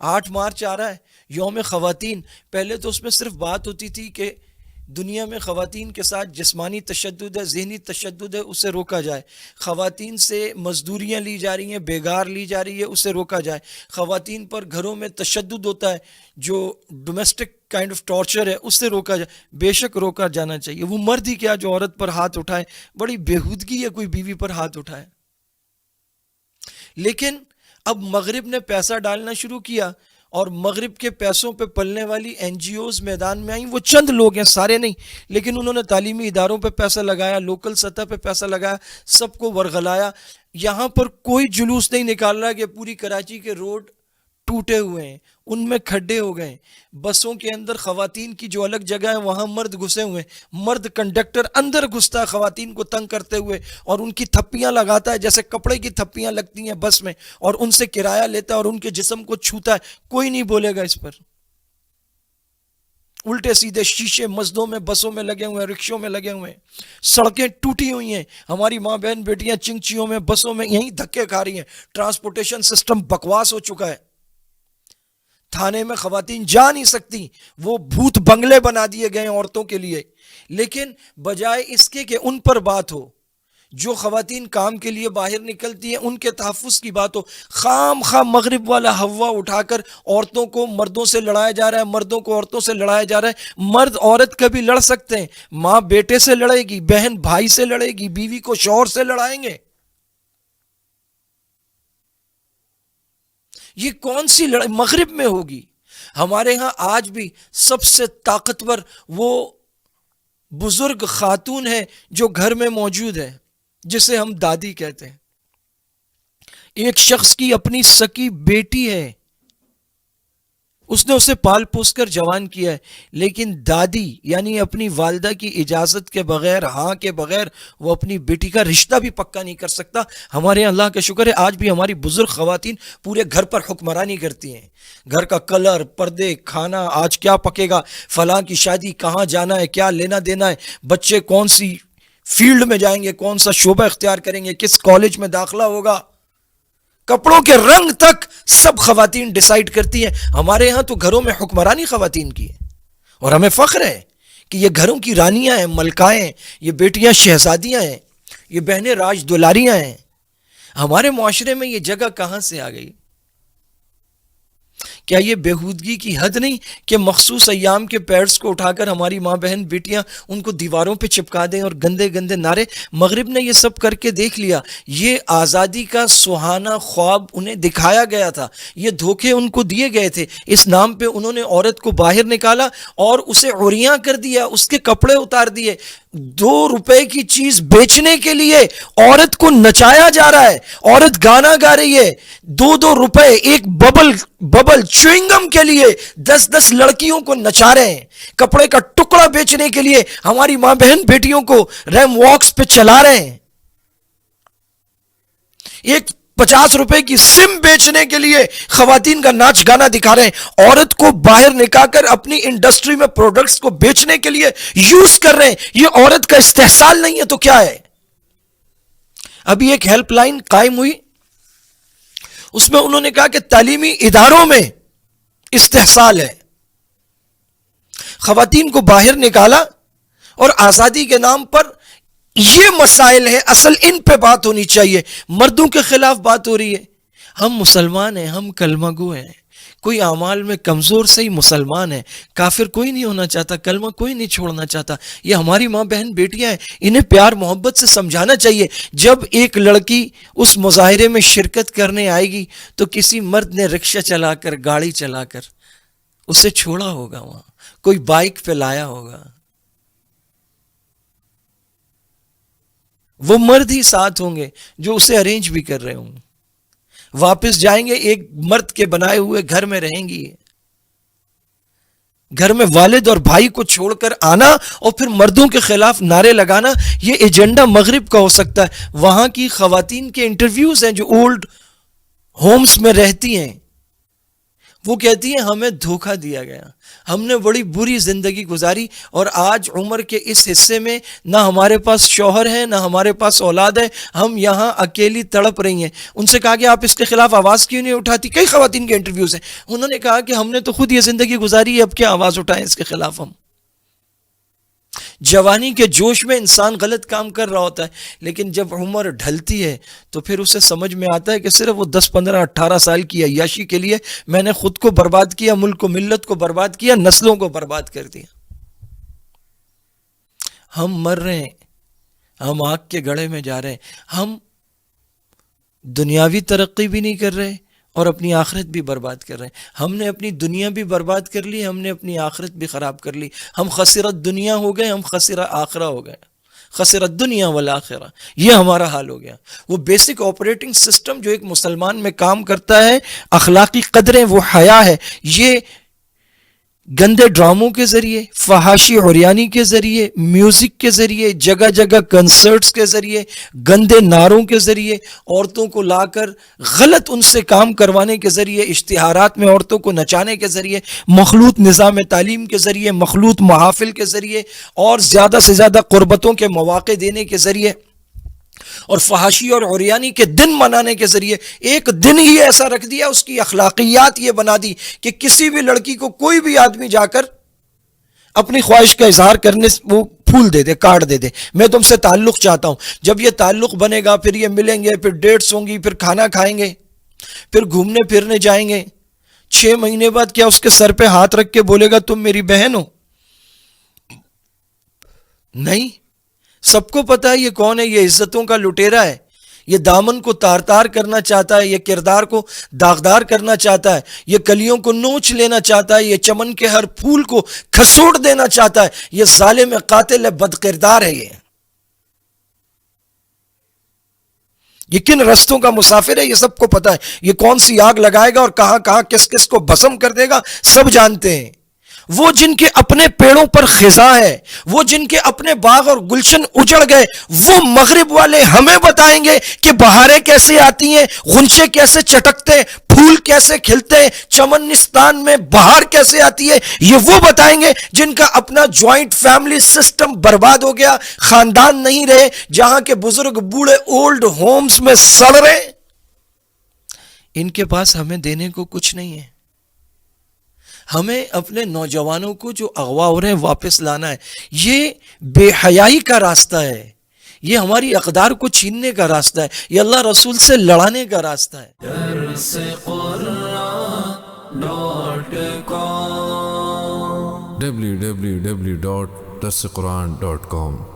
8 مارچ آ رہا ہے، یوم خواتین. پہلے تو اس میں صرف بات ہوتی تھی کہ دنیا میں خواتین کے ساتھ جسمانی تشدد ہے، ذہنی تشدد ہے، اسے روکا جائے. خواتین سے مزدوریاں لی جا رہی ہیں، بیگار لی جا رہی ہے، اسے روکا جائے. خواتین پر گھروں میں تشدد ہوتا ہے جو ڈومیسٹک کائنڈ آف ٹارچر ہے، اس سے روکا جائے. بے شک روکا جانا چاہیے. وہ مرد ہی کیا جو عورت پر ہاتھ اٹھائے. بڑی بےہودگی ہے کوئی بیوی پر ہاتھ اٹھائے. لیکن اب مغرب نے پیسہ ڈالنا شروع کیا اور مغرب کے پیسوں پہ پلنے والی این جی اوز میدان میں آئیں. وہ چند لوگ ہیں، سارے نہیں، لیکن انہوں نے تعلیمی اداروں پہ پیسہ لگایا، لوکل سطح پہ پیسہ لگایا، سب کو ورغلایا. یہاں پر کوئی جلوس نہیں نکال رہا کہ پوری کراچی کے روڈ ٹوٹے ہوئے ہیں، ان میں کھڈے ہو گئے. بسوں کے اندر خواتین کی جو الگ جگہ ہے وہاں مرد گھسے ہوئے ہیں. مرد کنڈکٹر اندر گھستا ہے خواتین کو تنگ کرتے ہوئے اور ان کی تھپیاں لگاتا ہے جیسے کپڑے کی تھپیاں لگتی ہیں بس میں، اور ان سے کرایہ لیتا ہے اور ان کے جسم کو چھوتا ہے. کوئی نہیں بولے گا اس پر. الٹے سیدھے شیشے مسجدوں میں، بسوں میں لگے ہوئے ہیں، رکشوں میں لگے ہوئے ہیں. سڑکیں ٹوٹی ہوئی ہیں. ہماری ماں بہن بیٹیاں چنگچیوں میں، بسوں میں یہیں دھکے کھا رہی ہیں. ٹرانسپورٹیشن سسٹم بکواس ہو چکا ہے. تھانے میں خواتین جا نہیں سکتی، وہ بھوت بنگلے بنا دیے گئے ہیں عورتوں کے لیے. لیکن بجائے اس کے کہ ان پر بات ہو، جو خواتین کام کے لیے باہر نکلتی ہیں ان کے تحفظ کی بات ہو، خام خواہ مغرب والا ہوا اٹھا کر عورتوں کو مردوں سے لڑایا جا رہا ہے، مردوں کو عورتوں سے لڑایا جا رہا ہے. مرد عورت کبھی لڑ سکتے ہیں، ماں بیٹے سے لڑے گی، بہن بھائی سے لڑے گی، بیوی کو شوہر سے لڑائیں گے. یہ کون سی لڑائی مغرب میں ہوگی؟ ہمارے ہاں آج بھی سب سے طاقتور وہ بزرگ خاتون ہے جو گھر میں موجود ہے، جسے ہم دادی کہتے ہیں. ایک شخص کی اپنی سکی بیٹی ہے، اس نے اسے پال پوس کر جوان کیا ہے، لیکن دادی یعنی اپنی والدہ کی اجازت کے بغیر، ہاں کے بغیر، وہ اپنی بیٹی کا رشتہ بھی پکا نہیں کر سکتا. ہمارے اللہ کا شکر ہے آج بھی ہماری بزرگ خواتین پورے گھر پر حکمرانی کرتی ہیں. گھر کا کلر، پردے، کھانا، آج کیا پکے گا، فلاں کی شادی، کہاں جانا ہے، کیا لینا دینا ہے، بچے کون سی فیلڈ میں جائیں گے، کون سا شعبہ اختیار کریں گے، کس کالج میں داخلہ ہوگا، کپڑوں کے رنگ تک سب خواتین ڈیسائیڈ کرتی ہیں. ہمارے ہاں تو گھروں میں حکمرانی خواتین کی ہے، اور ہمیں فخر ہے کہ یہ گھروں کی رانیاں ہیں، ملکائیں ہیں، یہ بیٹیاں شہزادیاں ہیں، یہ بہنیں راج دلاریاں ہیں. ہمارے معاشرے میں یہ جگہ کہاں سے آ گئی؟ کیا یہ بےہودگی کی حد نہیں کہ مخصوص ایام کے پیڈز کو اٹھا کر ہماری ماں بہن بیٹیاں ان کو دیواروں پہ چپکا دیں اور گندے گندے نعرے؟ مغرب نے یہ سب کر کے دیکھ لیا. یہ آزادی کا سہانا خواب انہیں دکھایا گیا تھا، یہ دھوکے ان کو دیے گئے تھے. اس نام پہ انہوں نے عورت کو باہر نکالا اور اسے عریاں کر دیا، اس کے کپڑے اتار دیے. 2 روپے کی چیز بیچنے کے لیے عورت کو نچایا جا رہا ہے. عورت گانا گا رہی ہے، 2 روپے ایک ببل چوئنگم کے لیے 10 لڑکیوں کو نچا رہے ہیں. کپڑے کا ٹکڑا بیچنے کے لیے ہماری ماں بہن بیٹیوں کو ریم واکس پہ چلا رہے ہیں. ایک 50 روپے کی سم بیچنے کے لیے خواتین کا ناچ گانا دکھا رہے ہیں. عورت کو باہر نکال کر اپنی انڈسٹری میں پروڈکٹس کو بیچنے کے لیے یوز کر رہے ہیں. یہ عورت کا استحصال نہیں ہے تو کیا ہے؟ ابھی ایک ہیلپ لائن قائم ہوئی، اس میں انہوں نے کہا کہ تعلیمی اداروں میں استحصال ہے. خواتین کو باہر نکالا اور آزادی کے نام پر یہ مسائل ہیں، اصل ان پہ بات ہونی چاہیے. مردوں کے خلاف بات ہو رہی ہے. ہم مسلمان ہیں، ہم کلمہ گو ہیں. کوئی اعمال میں کمزور سے ہی مسلمان ہے، کافر کوئی نہیں ہونا چاہتا، کلمہ کوئی نہیں چھوڑنا چاہتا. یہ ہماری ماں بہن بیٹیاں ہیں، انہیں پیار محبت سے سمجھانا چاہیے. جب ایک لڑکی اس مظاہرے میں شرکت کرنے آئے گی تو کسی مرد نے رکشہ چلا کر، گاڑی چلا کر اسے چھوڑا ہوگا، وہاں کوئی بائک پہ لایا ہوگا. وہ مرد ہی ساتھ ہوں گے جو اسے ارینج بھی کر رہے ہوں گے. واپس جائیں گے ایک مرد کے بنائے ہوئے گھر میں رہیں گی. گھر میں والد اور بھائی کو چھوڑ کر آنا اور پھر مردوں کے خلاف نعرے لگانا، یہ ایجنڈا مغرب کا ہو سکتا ہے. وہاں کی خواتین کے انٹرویوز ہیں جو اولڈ ہومز میں رہتی ہیں، وہ کہتی ہیں ہمیں دھوکہ دیا گیا، ہم نے بڑی بری زندگی گزاری، اور آج عمر کے اس حصے میں نہ ہمارے پاس شوہر ہے نہ ہمارے پاس اولاد ہے، ہم یہاں اکیلی تڑپ رہی ہیں۔ ان سے کہا کہ آپ اس کے خلاف آواز کیوں نہیں اٹھاتی؟ کئی خواتین کے انٹرویوز ہیں، انہوں نے کہا کہ ہم نے تو خود یہ زندگی گزاری ہے، اب کیا آواز اٹھائیں اس کے خلاف ہم؟ جوانی کے جوش میں انسان غلط کام کر رہا ہوتا ہے، لیکن جب عمر ڈھلتی ہے تو پھر اسے سمجھ میں آتا ہے کہ صرف وہ 10 15 18 سال کی عیاشی کے لیے میں نے خود کو برباد کیا، ملک کو ملت کو برباد کیا، نسلوں کو برباد کر دیا۔ ہم مر رہے ہیں، ہم آگ کے گڑھے میں جا رہے ہیں، ہم دنیاوی ترقی بھی نہیں کر رہے اور اپنی آخرت بھی برباد کر رہے ہیں۔ ہم نے اپنی دنیا بھی برباد کر لی، ہم نے اپنی آخرت بھی خراب کر لی۔ ہم خسرت دنیا ہو گئے، ہم خسرہ آخرہ ہو گئے، خسرت دنیا والآخرہ، یہ ہمارا حال ہو گیا۔ وہ بیسک آپریٹنگ سسٹم جو ایک مسلمان میں کام کرتا ہے، اخلاقی قدریں، وہ حیا ہے، یہ گندے ڈراموں کے ذریعے، فحاشی عریانی کے ذریعے، میوزک کے ذریعے، جگہ جگہ کنسرٹس کے ذریعے، گندے نعروں کے ذریعے، عورتوں کو لا کر غلط ان سے کام کروانے کے ذریعے، اشتہارات میں عورتوں کو نچانے کے ذریعے، مخلوط نظام تعلیم کے ذریعے، مخلوط محافل کے ذریعے، اور زیادہ سے زیادہ قربتوں کے مواقع دینے کے ذریعے، اور فحاشی اور عریانی کے دن منانے کے ذریعے ایک دن ہی ایسا رکھ دیا، اس کی اخلاقیات یہ بنا دی کہ کسی بھی لڑکی کو کوئی بھی آدمی جا کر اپنی خواہش کا اظہار کرنے وہ پھول دے دے، کارڈ دے دے، میں تم سے تعلق چاہتا ہوں۔ جب یہ تعلق بنے گا، پھر یہ ملیں گے، پھر ڈیٹس ہوں گی، پھر کھانا کھائیں گے، پھر گھومنے پھرنے جائیں گے۔ 6 مہینے بعد کیا اس کے سر پہ ہاتھ رکھ کے بولے گا تم میری بہن ہو؟ نہیں، سب کو پتا ہے یہ کون ہے، یہ عزتوں کا لٹیرا ہے، یہ دامن کو تار تار کرنا چاہتا ہے، یہ کردار کو داغدار کرنا چاہتا ہے، یہ کلیوں کو نوچ لینا چاہتا ہے، یہ چمن کے ہر پھول کو کھسوٹ دینا چاہتا ہے، یہ ظالم قاتل ہے، بد کردار ہے، یہ کن رستوں کا مسافر ہے، یہ سب کو پتا ہے، یہ کون سی آگ لگائے گا اور کہاں کہاں کس کس کو بھسم کر دے گا، سب جانتے ہیں۔ وہ جن کے اپنے پیڑوں پر خزاں ہے، وہ جن کے اپنے باغ اور گلشن اجڑ گئے، وہ مغرب والے ہمیں بتائیں گے کہ بہاریں کیسے آتی ہیں، غنچے کیسے چٹکتے، پھول کیسے کھلتے، چمنستان میں بہار کیسے آتی ہے، یہ وہ بتائیں گے جن کا اپنا جوائنٹ فیملی سسٹم برباد ہو گیا، خاندان نہیں رہے، جہاں کے بزرگ بوڑھے اولڈ ہومز میں سڑ رہے۔ ان کے پاس ہمیں دینے کو کچھ نہیں ہے۔ ہمیں اپنے نوجوانوں کو جو اغوا ہو رہے ہیں واپس لانا ہے۔ یہ بے حیائی کا راستہ ہے، یہ ہماری اقدار کو چھیننے کا راستہ ہے، یہ اللہ رسول سے لڑانے کا راستہ ہے۔ www.darsequran.com